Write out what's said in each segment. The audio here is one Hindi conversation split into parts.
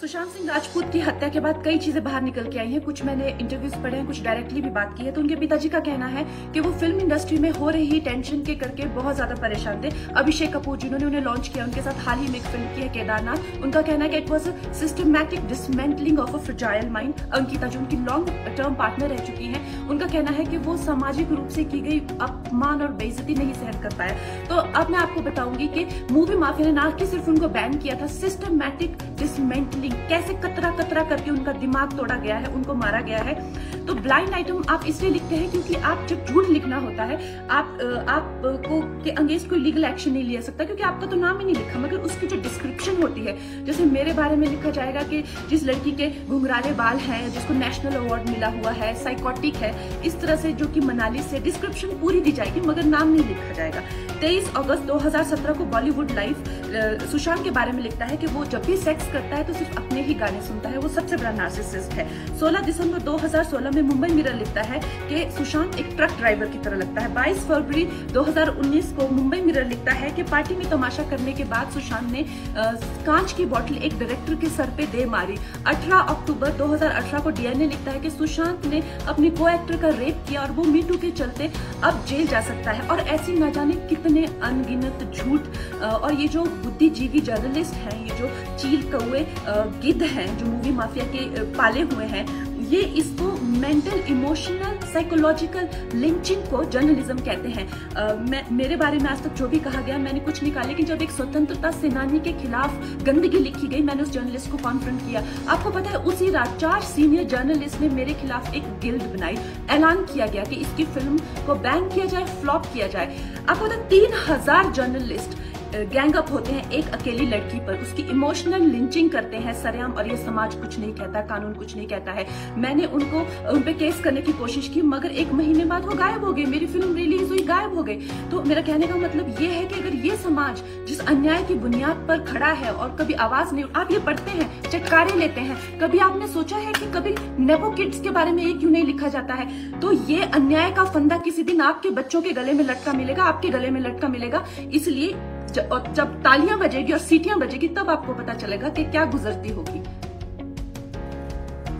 सुशांत सिंह राजपूत की हत्या के बाद कई चीजें बाहर निकल के आई हैं। कुछ मैंने इंटरव्यूज पढ़े हैं, कुछ डायरेक्टली भी बात की है। तो उनके पिताजी का कहना है कि वो फिल्म इंडस्ट्री में हो रही टेंशन के करके बहुत ज्यादा परेशान थे। अभिषेक कपूर जिन्होंने उन्हें लॉन्च किया, उनके साथ हाल ही में एक फिल्म की है केदारनाथ। उनका कहना है कि it was a systematic dismantling of a fragile mind. Ankita जो उनकी लॉन्ग टर्म पार्टनर रह चुकी है, उनका कहना है कि वो सामाजिक रूप से की गई अपमान और बेइज्जती नहीं सहन कर पाया। तो अब मैं आपको बताऊंगी कि मूवी माफिया ने ना कि सिर्फ उनको बैन किया था, सिस्टमैटिक डिसमेंटलिंग, कैसे कतरा करके उनका दिमाग तोड़ा गया है, उनको मारा गया है। तो ब्लाइंड आइटम आप इसलिए लिखते हैं क्योंकि आप जब झूठ लिखना होता है, आपको के अगेंस्ट कोई लीगल एक्शन नहीं लिया सकता क्योंकि आपका तो नाम ही नहीं लिखा, मगर उसकी जो डिस्क्रिप्शन होती है, जैसे मेरे बारे में लिखा जाएगा कि जिस लड़की के घुंघराले बाल हैं, जिसको नेशनल अवार्ड मिला हुआ है, साइकोटिक है, इस तरह से जो कि मनाली से डिस्क्रिप्शन पूरी दी जाएगी मगर नाम नहीं लिखा जाएगा। 23 अगस्त 2017 को बॉलीवुड लाइव सुशांत के बारे में लिखता है कि वो जब भी सेक्स करता है तो सिर्फ अपने ही गाने सुनता है, वो सबसे बड़ा नार्सिसिस्ट है। 16 दिसंबर 2016 में मुंबई मिरर लिखता है कि सुशांत एक ट्रक ड्राइवर की तरह लगता है। 22 फरवरी 2019 को मुंबई मिरर लिखता है कि पार्टी में तमाशा करने के बाद सुशांत ने कांच की बोतल एक डायरेक्टर के सर पे दे मारी। 18 अक्टूबर 2018 को डीएनए लिखता है कि सुशांत ने अपनी को एक्टर का रेप किया और वो मीटू के चलते अब जेल जा सकता है। और ऐसी न जाने कितने अनगिनत झूठ। और ये जो बुद्धिजीवी जर्नलिस्ट हैं, ये जो चील कौए गिद्ध हैं जो मूवी माफिया के पाले हुए हैं, ये इसको मेंटल इमोशनल साइकोलॉजिकल लिंचिंग को जर्नलिज्म कहते हैं। मेरे बारे में आज तक जो भी कहा गया मैंने कुछ नहीं कहा, लेकिन जब एक स्वतंत्रता सेनानी के खिलाफ गंदगी लिखी गई, मैंने उस जर्नलिस्ट को कॉन्फ्रंट किया। आपको पता है उसी रात 4 सीनियर जर्नलिस्ट ने मेरे खिलाफ एक गिल्ड बनाई। ऐलान किया गया कि इसकी फिल्म को बैन किया जाए, फ्लॉप किया जाए। आपको पता है 3000 जर्नलिस्ट गैंग अप होते हैं एक अकेली लड़की पर, उसकी इमोशनल लिंचिंग करते हैं सरेआम, और ये समाज कुछ नहीं कहता, कानून कुछ नहीं कहता है। मैंने उन पे केस करने की कोशिश की मगर 1 महीने बाद वो गायब हो गई, मेरी फिल्म रिलीज हुई, गायब हो गई। तो मेरा कहने का मतलब ये है कि अगर ये समाज जिस अन्याय की बुनियाद पर खड़ा है और कभी आवाज नहीं, आप ये पढ़ते हैं, चटकारे लेते हैं, कभी आपने सोचा है कि कभी नेपो किड्स के बारे में ये क्यों नहीं लिखा जाता है? तो ये अन्याय का फंदा किसी दिन आपके बच्चों के गले में लटका मिलेगा, आपके गले में लटका मिलेगा। इसलिए जब तालियां बजेगी और सीटियां बजेगी तब आपको पता चलेगा कि क्या गुजरती होगी।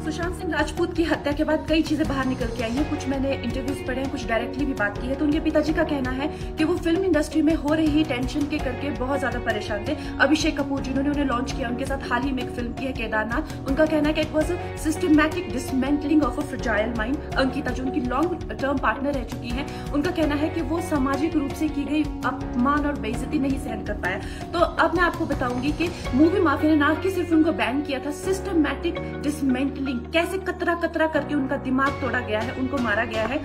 सुशांत सिंह राजपूत की हत्या के बाद कई चीजें बाहर निकल के आई हैं। कुछ मैंने इंटरव्यूज पढ़े हैं, कुछ डायरेक्टली भी बात की है। तो उनके पिताजी का कहना है कि वो फिल्म इंडस्ट्री में हो रही टेंशन के करके बहुत ज्यादा परेशान थे। अभिषेक कपूर जिन्होंने उन्हें लॉन्च किया, उनके साथ हाल ही में एक फिल्म की है केदारनाथ। उनका कहना है कि it was a systematic dismantling of a fragile mind. Ankita जो उनकी लॉन्ग टर्म पार्टनर रह चुकी है, उनका कहना है कि वो सामाजिक रूप से की गई अपमान और बेइज्जती नहीं सहन कर पाया। तो अब मैं आपको बताऊंगी कि मूवी माफिया ने ना कि सिर्फ उनको बैन किया था, सिस्टमैटिक डिसमेंटलिंग, कैसे कतरा करके उनका दिमाग तोड़ा गया है, उनको मारा गया है।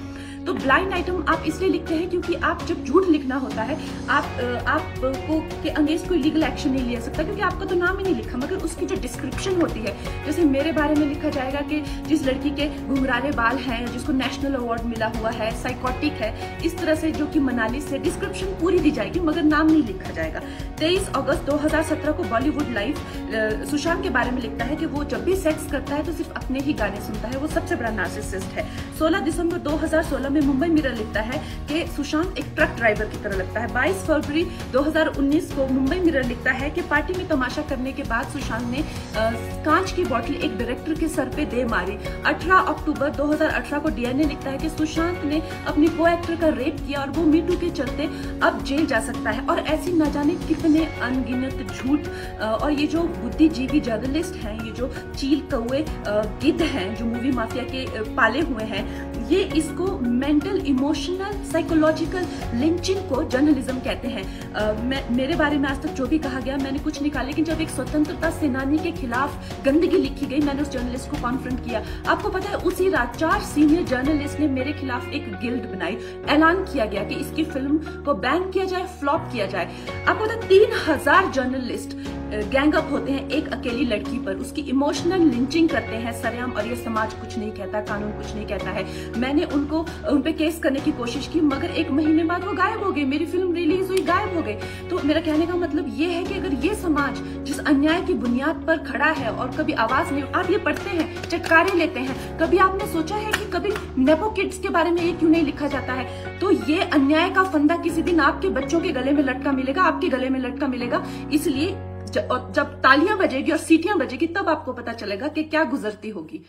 तो ब्लाइंड आइटम आप इसलिए लिखते हैं क्योंकि आप जब झूठ लिखना होता है, आपको के अगेंस्ट कोई लीगल एक्शन नहीं लिया सकता क्योंकि आपका तो नाम ही नहीं लिखा, मगर उसकी जो डिस्क्रिप्शन होती है, जैसे मेरे बारे में लिखा जाएगा कि जिस लड़की के घुंघराले बाल हैं, जिसको नेशनल अवार्ड मिला हुआ है, साइकोटिक है, इस तरह से जो कि मनाली से डिस्क्रिप्शन पूरी दी जाएगी मगर नाम नहीं लिखा जाएगा। 23 अगस्त 2017 को बॉलीवुड लाइव सुशांत के बारे में लिखता है कि वो जब भी सेक्स करता है तो सिर्फ अपने ही गाने सुनता है, वो सबसे बड़ा नार्सिसिस्ट है। 16 दिसंबर 2016 में मुंबई मिरर लिखता है कि सुशांत एक ट्रक ड्राइवर की तरह लगता है। 22 फरवरी 2019 को मुंबई मिरर लिखता है कि पार्टी में तमाशा करने के बाद सुशांत ने कांच की बोतल एक डायरेक्टर के सर पे दे मारी। 18 अक्टूबर 2018 को डीएनए लिखता है कि सुशांत ने अपनी को एक्टर का रेप किया और वो मीटू के चलते अब जेल जा सकता है। और ऐसी न जाने कितने अनगिनत झूठ। और ये जो बुद्धिजीवी जर्नलिस्ट हैं, ये जो चील कौए गिद्ध हैं जो मूवी माफिया के पाले हुए हैं, ये इसको मेंटल इमोशनल साइकोलॉजिकल लिंचिंग को जर्नलिज्म कहते हैं। मेरे बारे में आज तक जो भी कहा गया मैंने कुछ नहीं कहा, लेकिन जब एक स्वतंत्रता सेनानी के खिलाफ गंदगी लिखी गई, मैंने उस जर्नलिस्ट को कॉन्फ्रंट किया। आपको पता है उसी रात 4 सीनियर जर्नलिस्ट ने मेरे खिलाफ एक गिल्ड बनाई। ऐलान किया गया कि इसकी फिल्म को बैन किया जाए, फ्लॉप किया जाए। आपको पता है 3000 जर्नलिस्ट गैंग अप होते हैं एक अकेली लड़की पर, उसकी इमोशनल लिंचिंग करते हैं सरेआम, और ये समाज कुछ नहीं कहता, कानून कुछ नहीं कहता है। मैंने उन पे केस करने की कोशिश की मगर 1 महीने बाद वो गायब हो गई, मेरी फिल्म रिलीज हुई, गायब हो गई। तो मेरा कहने का मतलब ये है कि अगर ये समाज जिस अन्याय की बुनियाद पर खड़ा है और कभी आवाज नहीं, आप ये पढ़ते हैं, चटकारे लेते हैं, कभी आपने सोचा है कि कभी नेपो किड्स के बारे में ये क्यों नहीं लिखा जाता है? तो ये अन्याय का फंदा किसी दिन आपके बच्चों के गले में लटका मिलेगा, आपके गले में लटका मिलेगा। इसलिए जब तालियां बजेगी और सीटियां बजेगी तब आपको पता चलेगा कि क्या गुजरती होगी।